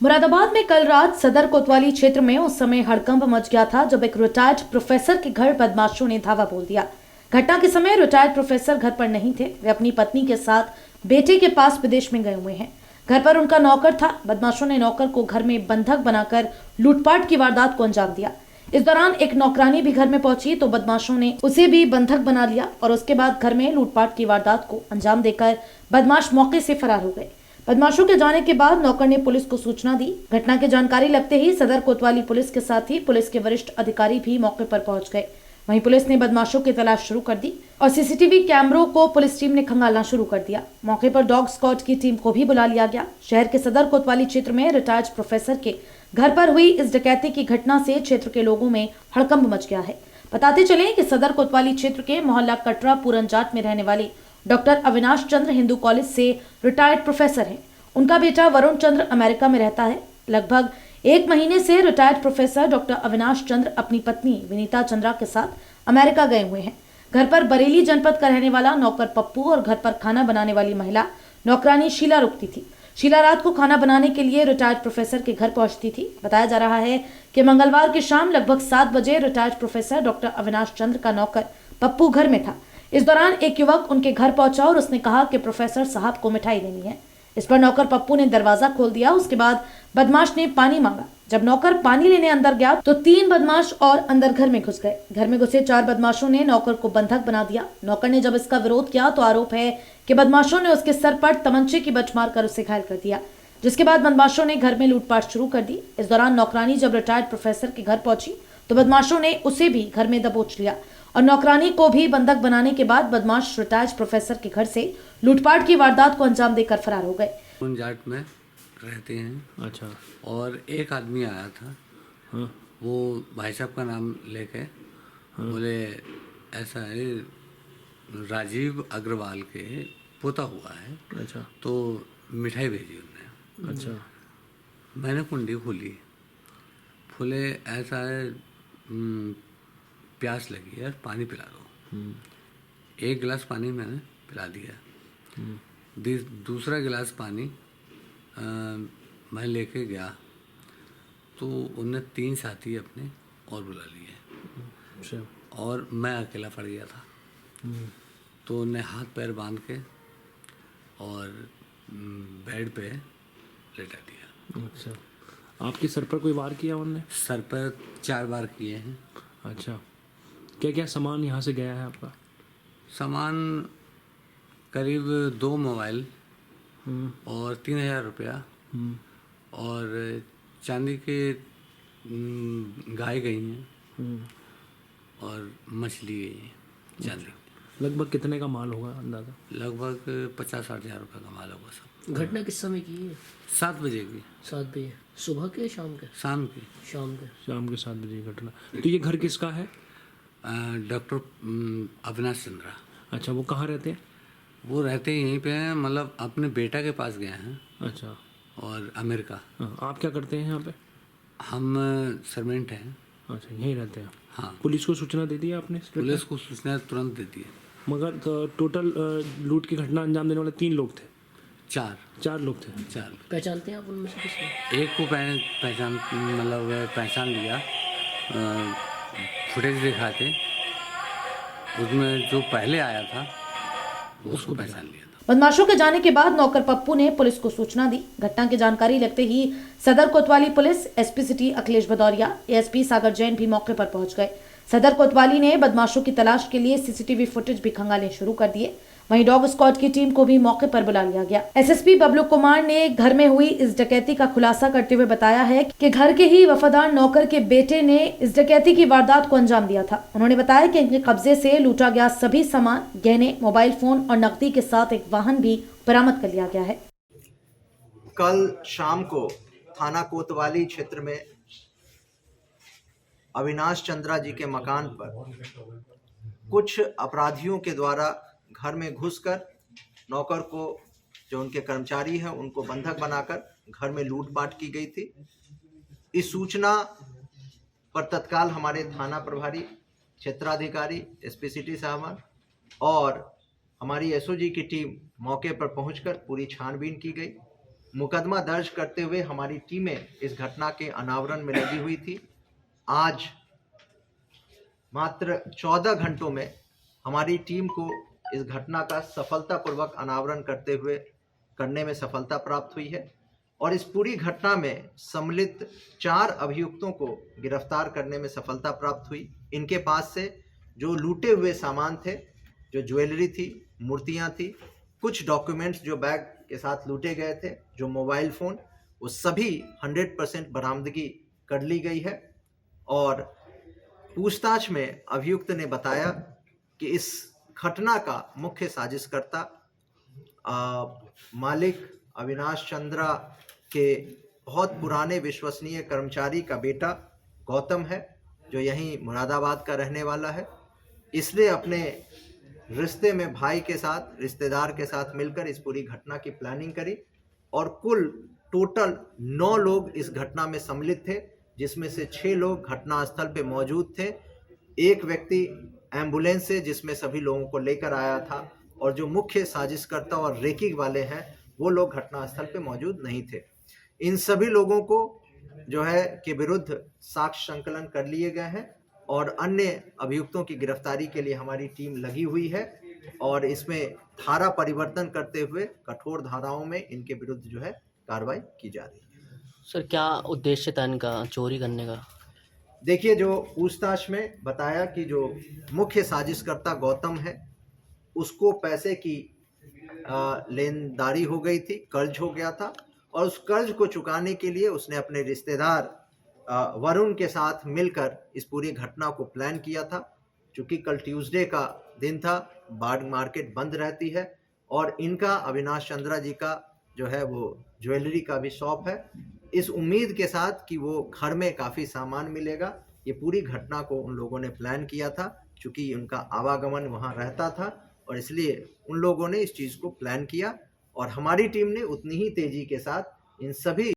मुरादाबाद में कल रात सदर कोतवाली क्षेत्र में उस समय हड़कंप मच गया था जब एक रिटायर्ड प्रोफेसर के घर बदमाशों ने धावा बोल दिया। घटना के समय रिटायर्ड प्रोफेसर घर पर नहीं थे। वे अपनी पत्नी के साथ बेटे के पास विदेश में गए हुए हैं। घर पर उनका नौकर था। बदमाशों ने नौकर को घर में बंधक बनाकर लूटपाट की वारदात को अंजाम दिया। इस दौरान एक नौकरानी भी घर में पहुंची तो बदमाशों ने उसे भी बंधक बना लिया और उसके बाद घर में लूटपाट की वारदात को अंजाम देकर बदमाश मौके से फरार हो गए। बदमाशों के जाने के बाद नौकर ने पुलिस को सूचना दी। घटना की जानकारी लगते ही सदर कोतवाली पुलिस के साथ ही पुलिस के वरिष्ठ अधिकारी भी मौके पर पहुंच गए। वहीं पुलिस ने बदमाशों की तलाश शुरू कर दी और सीसीटीवी कैमरों को पुलिस टीम ने खंगालना शुरू कर दिया। मौके पर डॉग स्क्वाड की टीम को भी बुला लिया गया। शहर के सदर कोतवाली क्षेत्र में रिटायर्ड प्रोफेसर के घर पर हुई इस डकैती की घटना से क्षेत्र के लोगों में हड़कंप मच गया है। बताते चले कि सदर कोतवाली क्षेत्र के मोहल्ला कटरा पूरन जाट में रहने वाले डॉक्टर अविनाश चंद्र हिंदू कॉलेज से रिटायर्ड प्रोफेसर हैं। उनका बेटा वरुण चंद्र अमेरिका में रहता है। लगभग एक महीने से रिटायर्ड प्रोफेसर डॉक्टर अविनाश चंद्र अपनी पत्नी विनीता चंद्रा के साथ अमेरिका गए हुए हैं। घर पर बरेली जनपद का रहने वाला नौकर पप्पू और घर पर खाना बनाने वाली महिला नौकरानी शीला रुकती थी। शीला रात को खाना बनाने के लिए रिटायर्ड प्रोफेसर के घर पहुंचती थी। बताया जा रहा है कि मंगलवार की शाम लगभग 7 बजे रिटायर्ड प्रोफेसर डॉक्टर अविनाश चंद्र का नौकर पप्पू घर में था। इस दौरान एक युवक उनके घर पहुंचा और उसने कहा कि प्रोफेसर साहब को मिठाई देनी है। इस पर नौकर पप्पू ने दरवाजा खोल दिया। उसके बाद बदमाश ने पानी मांगा। जब नौकर पानी लेने अंदर गया तो 3 बदमाश और अंदर घर में घुस गए। घर में घुसे 4 बदमाशों ने नौकर को बंधक बना दिया। नौकर ने जब इसका विरोध किया तो आरोप है कि बदमाशों ने उसके सर पर तमंचे की बच मारकर उसे घायल कर दिया, जिसके बाद बदमाशों ने घर में लूटपाट शुरू कर दी। इस दौरान नौकरानी जब रिटायर्ड प्रोफेसर के घर पहुंची तो बदमाशों ने उसे भी घर में दबोच लिया और नौकरानी को भी बंधक बनाने के बाद बदमाश रिटायर्ड प्रोफेसर के घर से लूटपाट की वारदात को अंजाम देकर फरार हो गए। जाट में रहते हैं। अच्छा। और एक आदमी आया था। हाँ। वो भाई साहब का नाम लेके बोले ऐसा है राजीव अग्रवाल के पोता हुआ है। अच्छा। तो मिठाई भेजी उन्होंने। अच्छा। मैंने कुंडी खोली, बोले ऐसा है प्यास लगी है, पानी पिला दो। 1 गिलास पानी मैंने पिला दिया। दूसरा गिलास पानी मैं लेके गया तो उनने 3 साथी अपने और बुला लिए और मैं अकेला पड़ गया था। तो उन्हें हाथ पैर बांध के और बेड पे लेटा दिया। अच्छा। आपके सर पर कोई वार किया उन्होंने? सर पर 4 बार किए हैं। अच्छा। क्या क्या सामान यहाँ से गया है आपका? सामान करीब 2 मोबाइल और 3000 रुपया और चांदी के गाय गई हैं और मछली गई है चांदी। लगभग कितने का माल होगा अंदाजा? लगभग 50-60 हज़ार रुपये का माल होगा सब। घटना किस समय की है? 7 बजे की। 7 बजे सुबह के शाम के? शाम की। शाम के। शाम के 7 बजे की घटना। तो ये घर किसका है? डॉक्टर अविनाश चंद्रा। अच्छा। वो कहाँ रहते हैं? वो रहते यहीं पे हैं, मतलब अपने बेटा के पास गए हैं। अच्छा। और अमेरिका। हाँ। आप क्या करते हैं यहाँ पे? हम सर्वेंट हैं। अच्छा, यहीं रहते हैं। हाँ। पुलिस को सूचना दे दी आपने? पुलिस को सूचना तुरंत दे दी। मगर टोटल लूट की घटना अंजाम देने वाले 3 लोग थे? 4 लोग थे। 4। पहचानते हैं आप उनमें से किसी? एक को पहचान लिया। फुटेज दिखाते उसमें जो पहले आया था उसको पहचान लिया था। बदमाशों के जाने के बाद नौकर पप्पू ने पुलिस को सूचना दी। घटना की जानकारी लगते ही Sadar Kotwali police, SP city Akhilesh Bhadauria, ASP Sagar Jain भी मौके पर पहुंच गए। सदर कोतवाली ने बदमाशों की तलाश के लिए सीसीटीवी फुटेज भी खंगालने शुरू कर दिए। वहीं डॉग स्क्वाड की टीम को भी मौके पर बुला लिया गया। एसएसपी बबलू कुमार ने घर में हुई इस डकैती का खुलासा करते हुए बताया है कि घर के ही वफादार नौकर के बेटे ने इस डकैती की वारदात को अंजाम दिया था। उन्होंने बताया कि इनके कब्जे से लूटा गया सभी सामान, गहने, मोबाइल फोन और नकदी के साथ एक वाहन भी बरामद कर लिया गया है। कल शाम को थाना कोतवाली क्षेत्र में अविनाश चंद्रा जी के मकान पर कुछ अपराधियों के द्वारा घर में घुसकर नौकर को, जो उनके कर्मचारी हैं, उनको बंधक बनाकर घर में लूटपाट की गई थी। इस सूचना पर तत्काल हमारे थाना प्रभारी, क्षेत्राधिकारी, एसपी सिटी साहब और हमारी एसओजी की टीम मौके पर पहुंचकर पूरी छानबीन की गई। मुकदमा दर्ज करते हुए हमारी टीमें इस घटना के अनावरण में लगी हुई थी। आज मात्र 14 घंटों में हमारी टीम को इस घटना का सफलतापूर्वक अनावरण करने में सफलता प्राप्त हुई है और इस पूरी घटना में सम्मिलित 4 अभियुक्तों को गिरफ्तार करने में सफलता प्राप्त हुई। इनके पास से जो लूटे हुए सामान थे, जो ज्वेलरी थी, मूर्तियां थी, कुछ डॉक्यूमेंट्स जो बैग के साथ लूटे गए थे, जो मोबाइल फ़ोन, वो सभी 100% बरामदगी कर ली गई है। और पूछताछ में अभियुक्त ने बताया कि इस घटना का मुख्य साजिशकर्ता मालिक अविनाश चंद्रा के बहुत पुराने विश्वसनीय कर्मचारी का बेटा गौतम है, जो यहीं मुरादाबाद का रहने वाला है। इसने अपने रिश्ते में भाई के साथ, रिश्तेदार के साथ मिलकर इस पूरी घटना की प्लानिंग करी और कुल टोटल 9 लोग इस घटना में सम्मिलित थे, जिसमें से 6 लोग घटनास्थल पे मौजूद थे। एक व्यक्ति एम्बुलेंस से जिसमें सभी लोगों को लेकर आया था और जो मुख्य साजिशकर्ता और रेकी वाले हैं वो लोग घटनास्थल पे मौजूद नहीं थे। इन सभी लोगों को जो है के विरुद्ध साक्ष्य संकलन कर लिए गए हैं और अन्य अभियुक्तों की गिरफ्तारी के लिए हमारी टीम लगी हुई है और इसमें धारा परिवर्तन करते हुए कठोर धाराओं में इनके विरुद्ध जो है कार्रवाई की जा रही है। सर क्या उद्देश्य था इनका चोरी करने का? देखिए, जो पूछताछ में बताया कि जो मुख्य साजिशकर्ता गौतम है उसको पैसे की लेनदारी हो गई थी, कर्ज हो गया था और उस कर्ज को चुकाने के लिए उसने अपने रिश्तेदार वरुण के साथ मिलकर इस पूरी घटना को प्लान किया था। चूँकि कल ट्यूसडे का दिन था, बाग मार्केट बंद रहती है और इनका अविनाश चंद्रा जी का जो है वो ज्वेलरी का भी शॉप है। इस उम्मीद के साथ कि वो घर में काफ़ी सामान मिलेगा, ये पूरी घटना को उन लोगों ने प्लान किया था। चूँकि उनका आवागमन वहाँ रहता था और इसलिए उन लोगों ने इस चीज़ को प्लान किया और हमारी टीम ने उतनी ही तेज़ी के साथ इन सभी